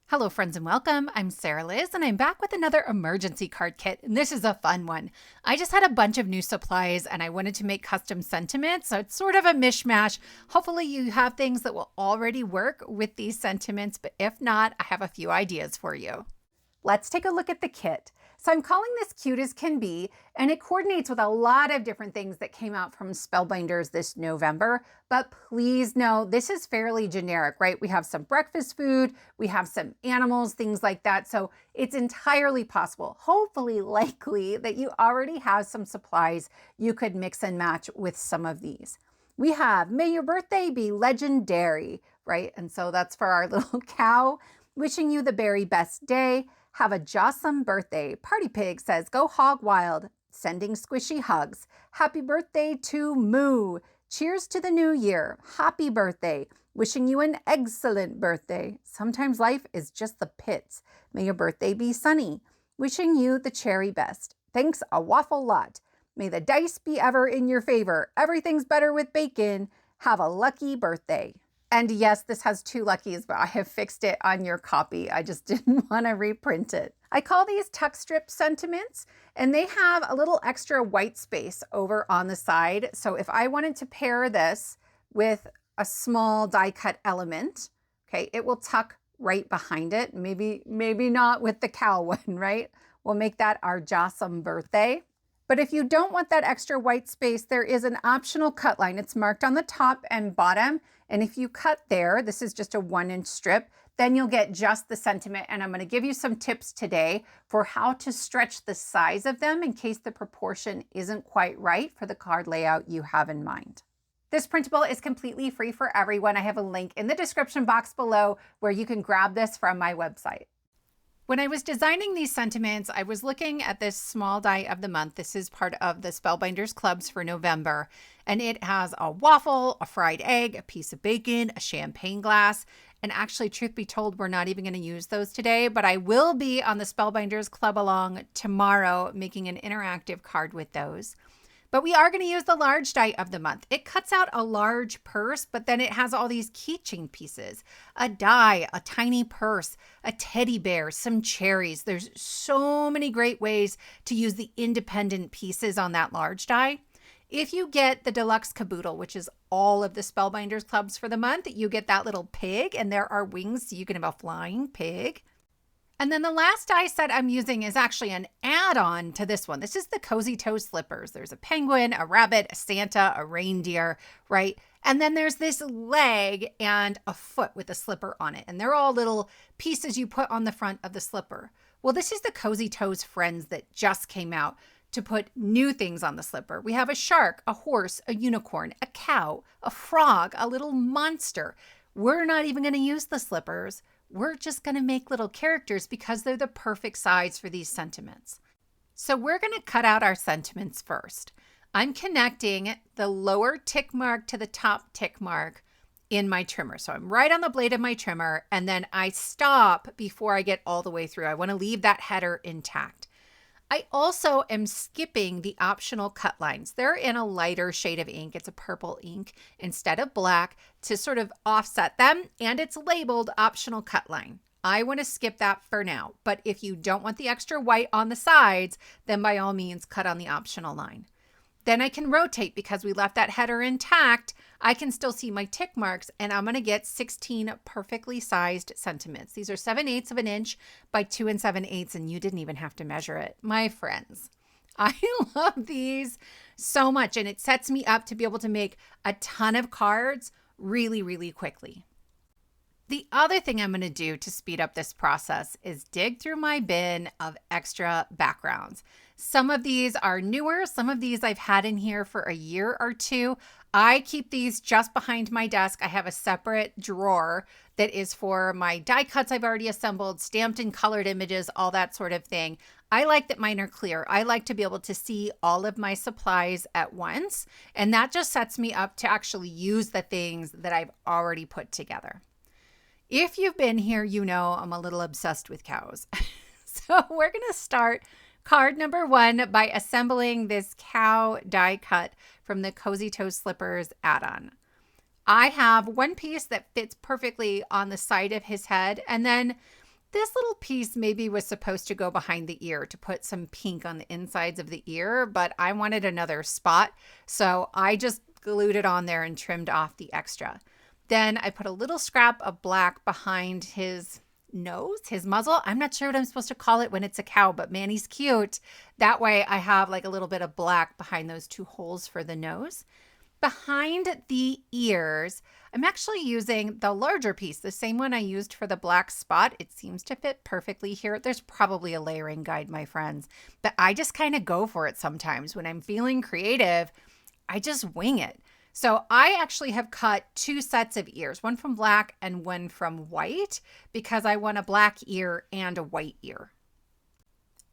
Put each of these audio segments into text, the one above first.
Hello friends and welcome. I'm Sarah Liz and I'm back with another emergency card kit, and this is a fun one. I just had a bunch of new supplies and I wanted to make custom sentiments, so it's sort of a mishmash. Hopefully you have things that will already work with these sentiments, but if not, I have a few ideas for you. Let's take a look at the kit. So I'm calling this Cute as Can Be, and it coordinates with a lot of different things that came out from Spellbinders this November. But please know, this is fairly generic, right? We have some breakfast food, we have some animals, things like that. So it's entirely possible, hopefully likely, that you already have some supplies you could mix and match with some of these. We have May Your Birthday Be Legendary, right? And so that's for our little cow. Wishing you the very best day. Have a jawsome birthday. Party Pig says, go hog wild. Sending squishy hugs. Happy birthday to Moo. Cheers to the new year. Happy birthday. Wishing you an excellent birthday. Sometimes life is just the pits. May your birthday be sunny. Wishing you the cherry best. Thanks a waffle lot. May the dice be ever in your favor. Everything's better with bacon. Have a lucky birthday. And yes, this has two luckies, but I have fixed it on your copy. I just didn't want to reprint it. I call these tuck strip sentiments, and they have a little extra white space over on the side. So if I wanted to pair this with a small die cut element, okay, it will tuck right behind it. Maybe not with the cow one, right? We'll make that our jawsome birthday. But if you don't want that extra white space, there is an optional cut line. It's marked on the top and bottom. And if you cut there, this is just a 1-inch strip, then you'll get just the sentiment. And I'm going to give you some tips today for how to stretch the size of them in case the proportion isn't quite right for the card layout you have in mind. This printable is completely free for everyone. I have a link in the description box below where you can grab this from my website. When I was designing these sentiments, I was looking at this small die of the month. This is part of the Spellbinders clubs for November, and it has a waffle, a fried egg, a piece of bacon, a champagne glass, and actually, truth be told, we're not even going to use those today, but I will be on the Spellbinders club along tomorrow making an interactive card with those. But we are going to use the large die of the month. It cuts out a large purse, but then it has all these keychain pieces, a die, a tiny purse, a teddy bear, some cherries. There's so many great ways to use the independent pieces on that large die. If you get the Deluxe caboodle, which is all of the Spellbinders clubs for the month, you get that little pig, and there are wings, so you can have a flying pig. And then the last die set I'm using is actually an add-on to this one. This is the Cozy Toe Slippers. There's a penguin, a rabbit, a Santa, a reindeer, right? And then there's this leg and a foot with a slipper on it. And they're all little pieces you put on the front of the slipper. Well, this is the Cozy Toes Friends that just came out to put new things on the slipper. We have a shark, a horse, a unicorn, a cow, a frog, a little monster. We're not even going to use the slippers. We're just going to make little characters because they're the perfect size for these sentiments. So we're going to cut out our sentiments first. I'm connecting the lower tick mark to the top tick mark in my trimmer. So I'm right on the blade of my trimmer, and then I stop before I get all the way through. I want to leave that header intact. I also am skipping the optional cut lines. They're in a lighter shade of ink. It's a purple ink instead of black to sort of offset them, and it's labeled optional cut line. I want to skip that for now, but if you don't want the extra white on the sides, then by all means cut on the optional line. Then I can rotate because we left that header intact. I can still see my tick marks, and I'm going to get 16 perfectly sized sentiments. These are 7/8 of an inch by 2 7/8, and you didn't even have to measure it. My friends, I love these so much, and it sets me up to be able to make a ton of cards really, really quickly. The other thing I'm going to do to speed up this process is dig through my bin of extra backgrounds. Some of these are newer. Some of these I've had in here for a year or two. I keep these just behind my desk. I have a separate drawer that is for my die cuts I've already assembled, stamped and colored images, all that sort of thing. I like that mine are clear. I like to be able to see all of my supplies at once, and that just sets me up to actually use the things that I've already put together. If you've been here, you know I'm a little obsessed with cows. So we're going to start card number 1 by assembling this cow die cut from the Cozy Toe Slippers add-on. I have one piece that fits perfectly on the side of his head, and then This little piece maybe was supposed to go behind the ear to put some pink on the insides of the ear, but I wanted another spot, so I just glued it on there and trimmed off the extra. Then I put a little scrap of black behind his nose, his muzzle. I'm not sure what I'm supposed to call it when it's a cow, but man, he's cute. That way I have like a little bit of black behind those two holes for the nose. Behind the ears, I'm actually using the larger piece, the same one I used for the black spot. It seems to fit perfectly here. There's probably a layering guide, my friends, but I just kind of go for it sometimes. When I'm feeling creative, I just wing it. So I actually have cut two sets of ears, one from black and one from white, because I want a black ear and a white ear.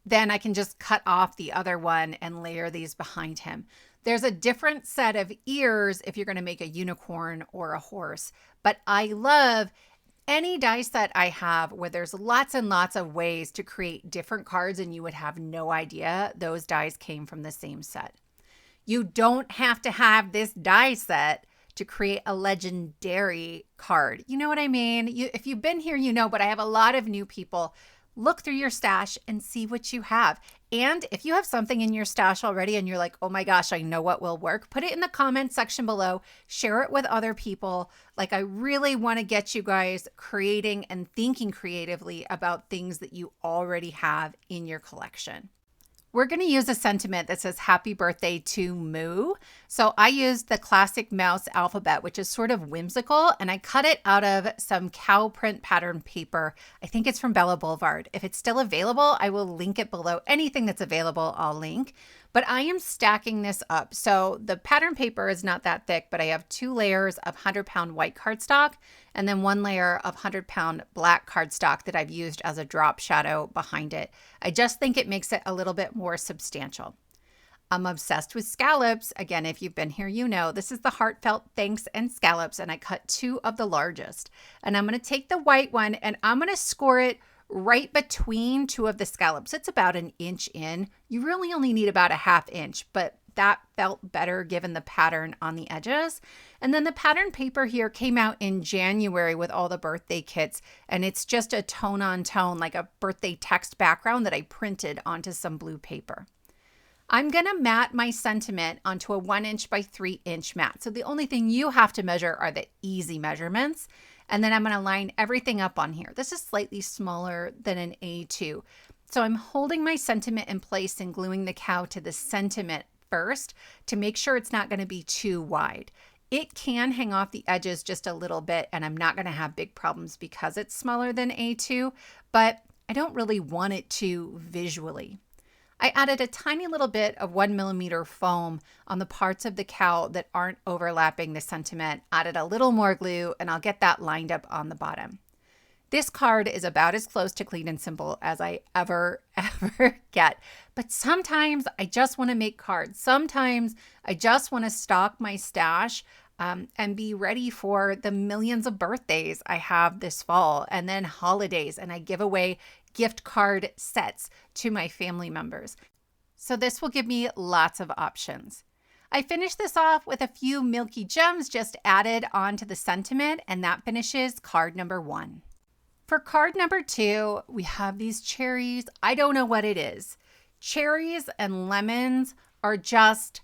Then I can just cut off the other one and layer these behind him. There's a different set of ears if you're going to make a unicorn or a horse, but I love any die set I have where there's lots and lots of ways to create different cards and you would have no idea those dies came from the same set. You don't have to have this die set to create a legendary card. You know what I mean? If you've been here, you know, but I have a lot of new people. Look through your stash and see what you have. And if you have something in your stash already and you're like, oh my gosh, I know what will work, put it in the comment section below, share it with other people. Like, I really want to get you guys creating and thinking creatively about things that you already have in your collection. We're going to use a sentiment that says happy birthday to Moo. So I used the classic mouse alphabet, which is sort of whimsical, and I cut it out of some cow print pattern paper. I think it's from Bella Boulevard. If it's still available, I will link it below. Anything that's available, I'll link. But I am stacking this up. So the pattern paper is not that thick, but I have 2 layers of 100-pound white cardstock and then 1 layer of 100-pound black cardstock that I've used as a drop shadow behind it. I just think it makes it a little bit more substantial. I'm obsessed with scallops. Again, if you've been here, you know, this is the Heartfelt Thanks and Scallops, and I cut 2 of the largest. And I'm going to take the white one and I'm going to score it right between 2 of the scallops. It's about 1 inch in. You really only need about a 1/2 inch, but that felt better given the pattern on the edges. And then the pattern paper here came out in January with all the birthday kits, and it's just a tone on tone, like a birthday text background that I printed onto some blue paper. I'm going to mat my sentiment onto a 1 inch by 3 inch mat. So the only thing you have to measure are the easy measurements. And then I'm going to line everything up on here. This is slightly smaller than an A2. So I'm holding my sentiment in place and gluing the cow to the sentiment first to make sure it's not going to be too wide. It can hang off the edges just a little bit, and I'm not going to have big problems because it's smaller than A2, but I don't really want it to visually. I added a tiny little bit of 1mm foam on the parts of the cow that aren't overlapping the sentiment, added a little more glue, and I'll get that lined up on the bottom. This card is about as close to clean and simple as I ever get. But sometimes I just want to make cards. Sometimes I just want to stock my stash and be ready for the millions of birthdays I have this fall and then holidays, and I give away gift card sets to my family members. So this will give me lots of options. I finished this off with a few milky gems just added onto the sentiment, and that finishes card number 1. For card number 2, we have these cherries. I don't know what it is. Cherries and lemons are just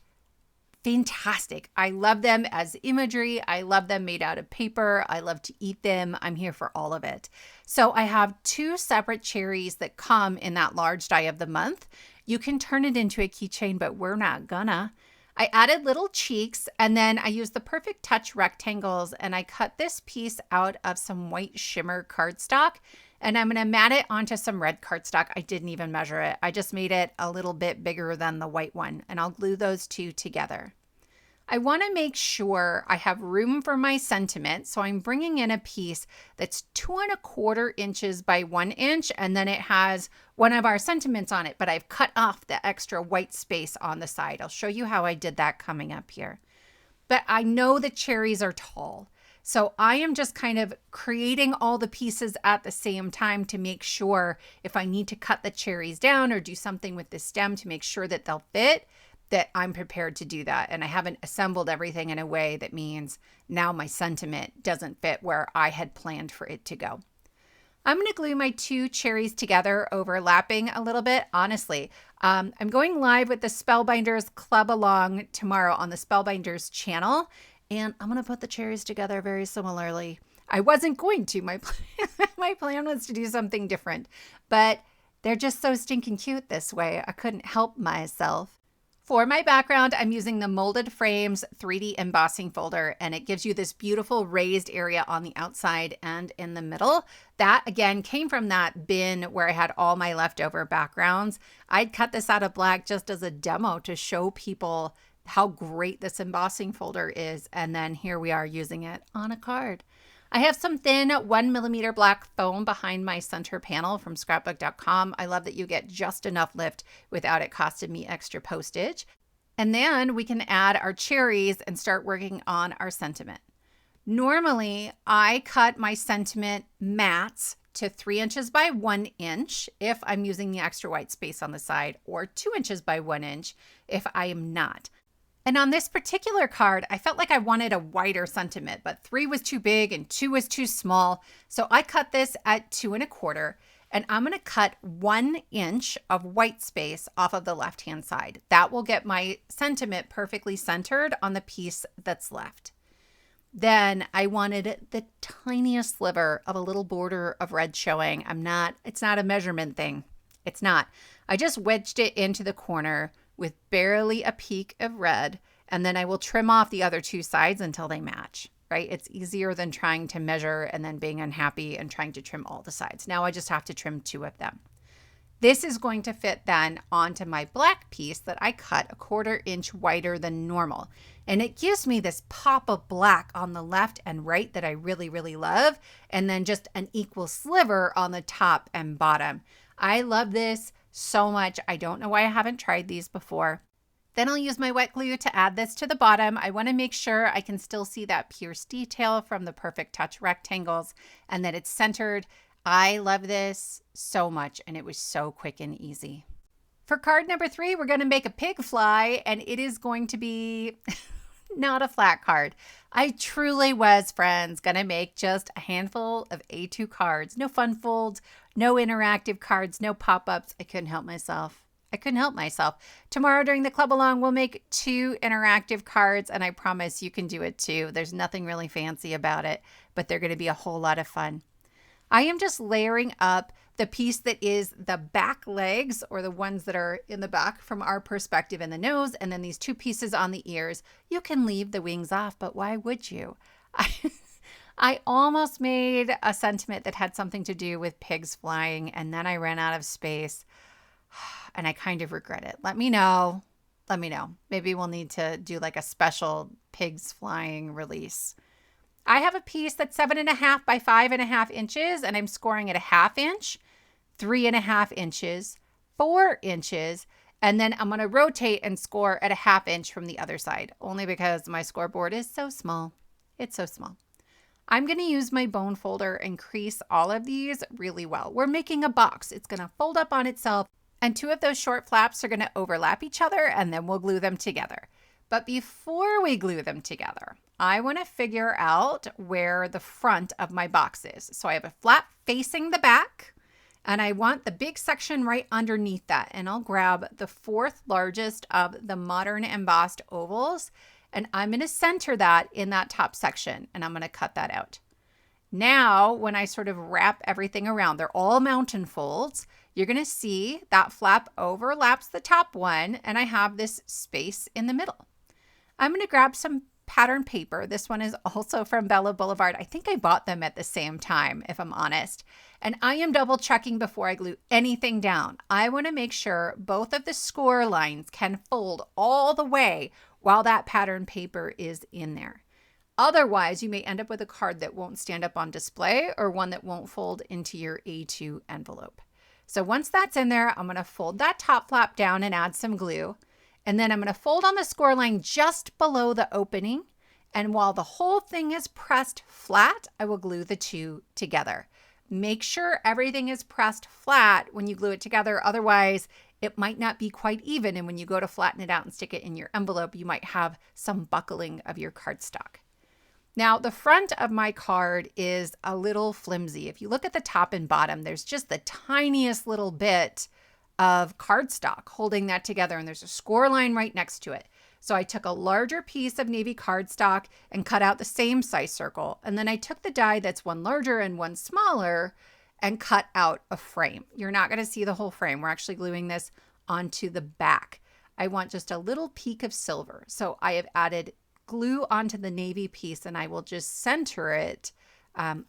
fantastic. I love them as imagery. I love them made out of paper. I love to eat them. I'm here for all of it. So I have 2 separate cherries that come in that large die of the month. You can turn it into a keychain, but we're not gonna. I added little cheeks, and then I used the Perfect Touch rectangles, and I cut this piece out of some white shimmer cardstock, and I'm gonna mat it onto some red cardstock. I didn't even measure it. I just made it a little bit bigger than the white one, and I'll glue those 2 together. I want to make sure I have room for my sentiment, so I'm bringing in a piece that's 2¼ inches by 1 inch, and then it has one of our sentiments on it, but I've cut off the extra white space on the side. I'll show you how I did that coming up here. But I know the cherries are tall, so I am just kind of creating all the pieces at the same time to make sure if I need to cut the cherries down or do something with the stem to make sure that they'll fit, that I'm prepared to do that. And I haven't assembled everything in a way that means now my sentiment doesn't fit where I had planned for it to go. I'm going to glue my two cherries together, overlapping a little bit. Honestly, I'm going live with the Spellbinders Club Along tomorrow on the Spellbinders channel, and I'm going to put the cherries together very similarly. I wasn't going to. My plan was to do something different, but they're just so stinking cute this way. I couldn't help myself. For my background, I'm using the Molded Frames 3D embossing folder, and it gives you this beautiful raised area on the outside and in the middle. That, again, came from that bin where I had all my leftover backgrounds. I'd cut this out of black just as a demo to show people how great this embossing folder is, and then here we are using it on a card. I have some thin 1mm black foam behind my center panel from scrapbook.com. I love that you get just enough lift without it costing me extra postage. And then we can add our cherries and start working on our sentiment. Normally, I cut my sentiment mats to 3 inches by 1 inch if I'm using the extra white space on the side, or 2 inches by 1 inch if I am not. And on this particular card, I felt like I wanted a wider sentiment, but 3 was too big and 2 was too small. So I cut this at 2 1/4, and I'm going to cut 1 inch of white space off of the left-hand side. That will get my sentiment perfectly centered on the piece that's left. Then I wanted the tiniest sliver of a little border of red showing. It's not a measurement thing. It's not. I just wedged it into the corner with barely a peak of red, and then I will trim off the other 2 sides until they match, right? It's easier than trying to measure and then being unhappy and trying to trim all the sides. Now I just have to trim 2 of them. This is going to fit then onto my black piece that I cut 1/4 inch wider than normal. And it gives me this pop of black on the left and right that I really, really love. And then just an equal sliver on the top and bottom. I love this so much. I don't know why I haven't tried these before. Then I'll use my wet glue to add this to the bottom. I want to make sure I can still see that pierced detail from the Perfect Touch rectangles and that it's centered. I love this so much, and it was so quick and easy. For card number 3, we're going to make a pig fly, and it is going to be not a flat card. I truly was, friends, going to make just a handful of A2 cards. No fun folds, no interactive cards, no pop-ups. I couldn't help myself. Tomorrow during the club along, we'll make 2 interactive cards, and I promise you can do it too. There's nothing really fancy about it, but they're going to be a whole lot of fun. I am just layering up the piece that is the back legs, or the ones that are in the back from our perspective in the nose, and then these 2 pieces on the ears. You can leave the wings off, but why would you? I almost made a sentiment that had something to do with pigs flying, and then I ran out of space, and I kind of regret it. Let me know. Maybe we'll need to do like a special pigs flying release. I have a piece that's 7.5 by 5.5 inches, and I'm scoring at 1/2 inch, 3.5 inches, 4 inches, and then I'm going to rotate and score at 1/2 inch from the other side, only because my scoreboard is so small. It's so small. I'm going to use my bone folder and crease all of these really well. We're making a box. It's going to fold up on itself, and 2 of those short flaps are going to overlap each other, and then we'll glue them together. But before we glue them together, I want to figure out where the front of my box is. So I have a flap facing the back, and I want the big section right underneath that. And I'll grab the 4th largest of the modern embossed ovals, and I'm going to center that in that top section, and I'm going to cut that out. Now, when I sort of wrap everything around, they're all mountain folds. You're going to see that flap overlaps the top one, and I have this space in the middle. I'm going to grab some pattern paper. This one is also from Bella Boulevard. I think I bought them at the same time, if I'm honest. And I am double checking before I glue anything down. I want to make sure both of the score lines can fold all the way while that pattern paper is in there. Otherwise, you may end up with a card that won't stand up on display, or one that won't fold into your A2 envelope. So once that's in there, I'm going to fold that top flap down and add some glue. And then I'm going to fold on the score line just below the opening. And while the whole thing is pressed flat, I will glue the 2 together. Make sure everything is pressed flat when you glue it together. Otherwise, it might not be quite even. And when you go to flatten it out and stick it in your envelope, you might have some buckling of your cardstock. Now, the front of my card is a little flimsy. If you look at the top and bottom, there's just the tiniest little bit of cardstock holding that together, and there's a score line right next to it. So I took a larger piece of navy cardstock and cut out the same size circle. And then I took the die that's one larger and one smaller and cut out a frame. You're not going to see the whole frame. We're actually gluing this onto the back. I want just a little peak of silver. So I have added glue onto the navy piece, and I will just center it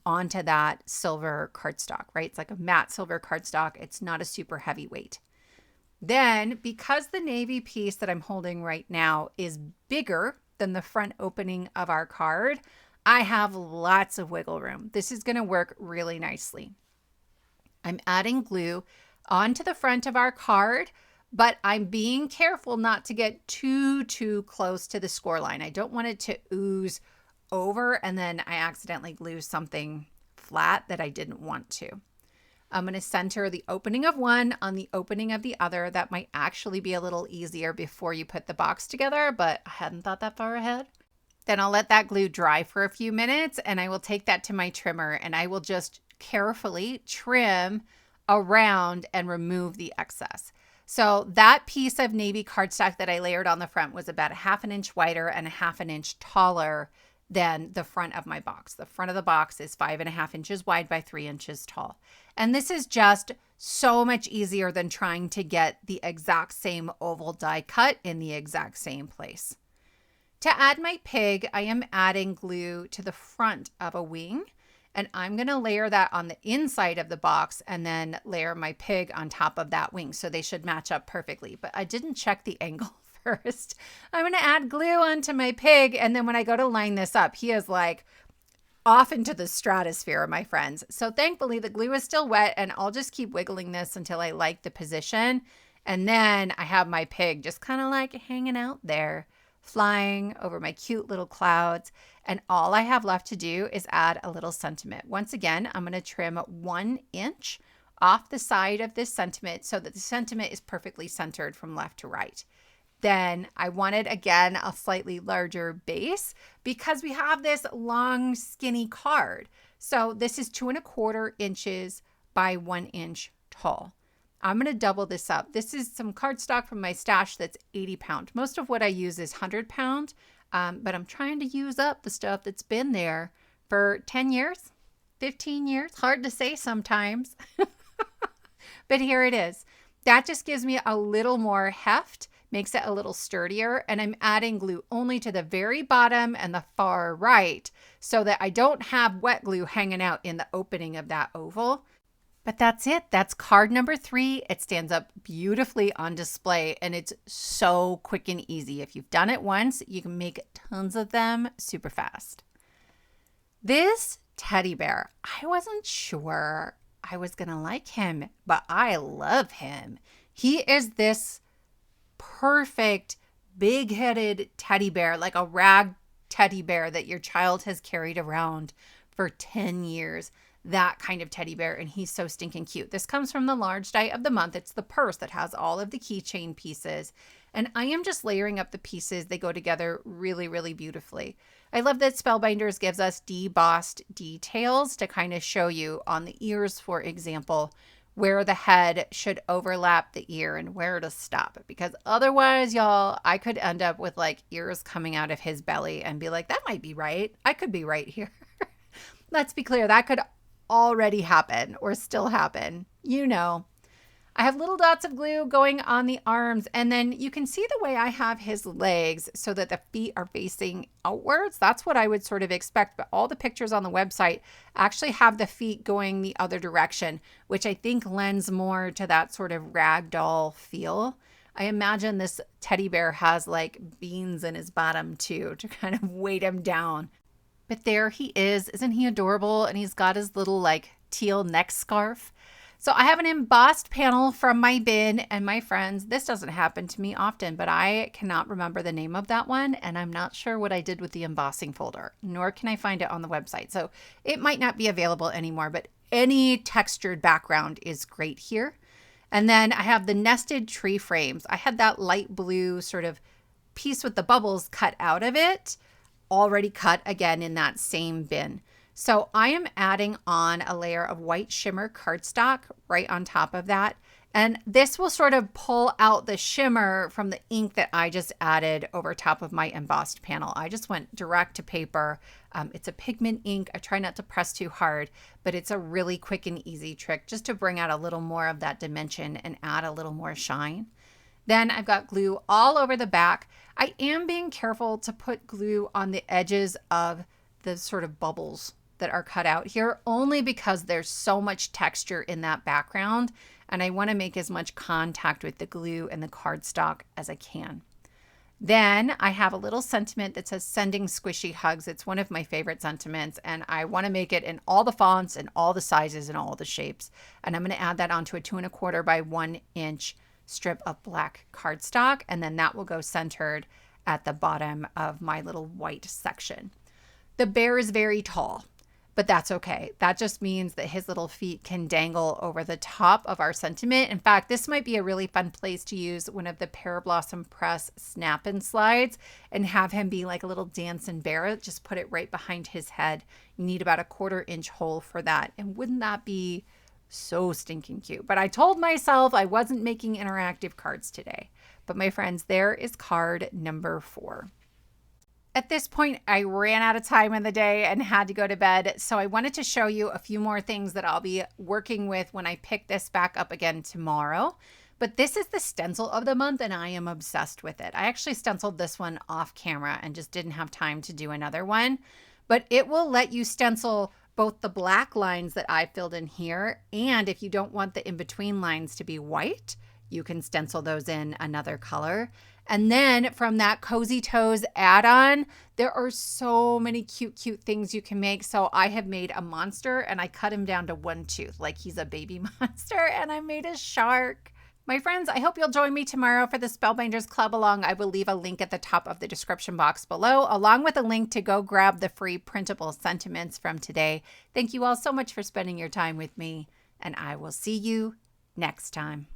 onto that silver cardstock, right? It's like a matte silver cardstock. It's not a super heavy weight. Then, because the navy piece that I'm holding right now is bigger than the front opening of our card, I have lots of wiggle room. This is going to work really nicely. I'm adding glue onto the front of our card, but I'm being careful not to get too close to the score line. I don't want it to ooze over and then I accidentally glue something flat that I didn't want to. I'm going to center the opening of one on the opening of the other. That might actually be a little easier before you put the box together, but I hadn't thought that far ahead. Then I'll let that glue dry for a few minutes and I will take that to my trimmer and I will just carefully trim around and remove the excess. So that piece of navy cardstock that I layered on the front was about 1/2 inch wider and 1/2 inch taller than the front of my box. The front of the box is 5.5 inches wide by 3 inches tall. And this is just so much easier than trying to get the exact same oval die cut in the exact same place. To add my pig, I am adding glue to the front of a wing, and I'm going to layer that on the inside of the box and then layer my pig on top of that wing. So they should match up perfectly, but I didn't check the angle first. I'm going to add glue onto my pig, and then when I go to line this up, he is like off into the stratosphere, my friends. So thankfully the glue is still wet, and I'll just keep wiggling this until I like the position. And then I have my pig just kind of like hanging out there, flying over my cute little clouds. And all I have left to do is add a little sentiment. Once again, I'm going to trim 1 inch off the side of this sentiment so that the sentiment is perfectly centered from left to right. Then I wanted, again, a slightly larger base because we have this long, skinny card. So this is 2.25 inches by 1 inch tall. I'm going to double this up. This is some cardstock from my stash that's 80 pound. Most of what I use is 100 pound, but I'm trying to use up the stuff that's been there for 10 years, 15 years. Hard to say sometimes, but here it is. That just gives me a little more heft, makes it a little sturdier, and I'm adding glue only to the very bottom and the far right so that I don't have wet glue hanging out in the opening of that oval. But that's it. That's card number 3. It stands up beautifully on display, and it's so quick and easy. If you've done it once, you can make tons of them super fast. This teddy bear, I wasn't sure I was going to like him, but I love him. He is this perfect big-headed teddy bear, like a rag teddy bear that your child has carried around for 10 years. That kind of teddy bear, and he's so stinking cute. This comes from the large die of the month. It's the purse that has all of the keychain pieces, and I am just layering up the pieces. They go together really, really beautifully. I love that Spellbinders gives us debossed details to kind of show you on the ears, for example, where the head should overlap the ear and where to stop, because otherwise, y'all, I could end up with like ears coming out of his belly and be like, that might be right. I could be right here. Let's be clear, that could already happen or still happen. You know, I have little dots of glue going on the arms, and then you can see the way I have his legs so that the feet are facing outwards. That's what I would sort of expect, but all the pictures on the website actually have the feet going the other direction, which I think lends more to that sort of ragdoll feel. I imagine this teddy bear has like beans in his bottom too to kind of weight him down. But there he is. Isn't he adorable? And he's got his little like teal neck scarf. So I have an embossed panel from my bin, and my friends, this doesn't happen to me often, but I cannot remember the name of that one, and I'm not sure what I did with the embossing folder, nor can I find it on the website. So it might not be available anymore, but any textured background is great here. And then I have the nested tree frames. I had that light blue sort of piece with the bubbles cut out of it already cut again in that same bin. So I am adding on a layer of white shimmer cardstock right on top of that. And this will sort of pull out the shimmer from the ink that I just added over top of my embossed panel. I just went direct to paper. It's a pigment ink. I try not to press too hard, but it's a really quick and easy trick just to bring out a little more of that dimension and add a little more shine. Then I've got glue all over the back. I am being careful to put glue on the edges of the sort of bubbles that are cut out here, only because there's so much texture in that background, and I want to make as much contact with the glue and the cardstock as I can. Then I have a little sentiment that says sending squishy hugs. It's one of my favorite sentiments, and I want to make it in all the fonts and all the sizes and all the shapes. And I'm going to add that onto a 2 1/4 by 1 inch strip of black cardstock, and then that will go centered at the bottom of my little white section. The bear is very tall, but that's okay. That just means that his little feet can dangle over the top of our sentiment. In fact, this might be a really fun place to use one of the Pear Blossom Press snap-in slides and have him be like a little dancing bear. Just put it right behind his head. You need about a 1/4 inch hole for that. And wouldn't that be so stinking cute? But I told myself I wasn't making interactive cards today. But my friends, there is card number 4. At this point, I ran out of time in the day and had to go to bed, so I wanted to show you a few more things that I'll be working with when I pick this back up again tomorrow. But this is the stencil of the month, and I am obsessed with it. I actually stenciled this one off camera and just didn't have time to do another one. But it will let you stencil both the black lines that I filled in here, and if you don't want the in-between lines to be white, you can stencil those in another color. And then from that Cozy Toes add-on, there are so many cute things you can make. So I have made a monster and I cut him down to 1 tooth, like he's a baby monster, and I made a shark. My friends, I hope you'll join me tomorrow for the Spellbinders Club Along. I will leave a link at the top of the description box below, along with a link to go grab the free printable sentiments from today. Thank you all so much for spending your time with me, and I will see you next time.